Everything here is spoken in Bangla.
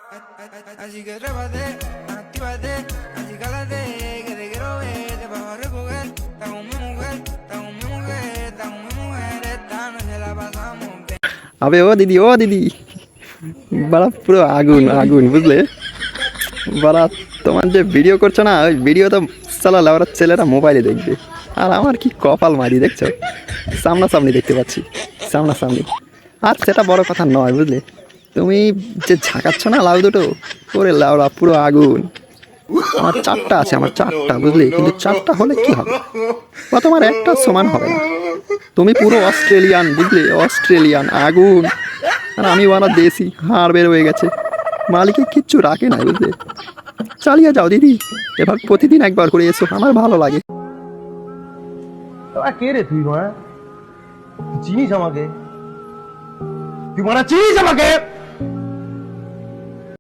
Así que trépate, actívate, así cálate, que te quiero ver, te vas a recoger. Está con mi mujer, está con mi mujer, está con mi mujer, esta noche la pasamos bien. আবে ও দিদি বাড়া পুরো আগুন আগুন বুঝলে বাড়া তোমার যে ভিডিও করছো না ওই ভিডিও তো চালালে ওরা ছেলেরা মোবাইলে দেখবে আর আমার কি কপাল মারি দেখছো সামনাসামনি দেখতে পাচ্ছি সামনাসামনি আর সেটা বড় কথা নয় বুঝলে তুমি যে ঝাঁকাচ্ছ না লাউ দুটো ওরে লাউরা পুরো আগুন আমার চারটা আছে আমার চারটা বুঝলি কিন্তু চারটা হলে কি হবে বা তোমার একটা সমান হবে না তুমি পুরো অস্ট্রেলিয়ান বুঝলি অস্ট্রেলিয়ান আগুন আর আমি ওরা দেশি হাড় বের হয়ে গেছে মালিকে কিচ্ছু রাখে না বুঝলে চালিয়ে যাও দিদি এবার প্রতিদিন একবার করে এসো আমার ভালো লাগে কে রে তুই চিনিস আমাকে তুই চিনিস আমাকে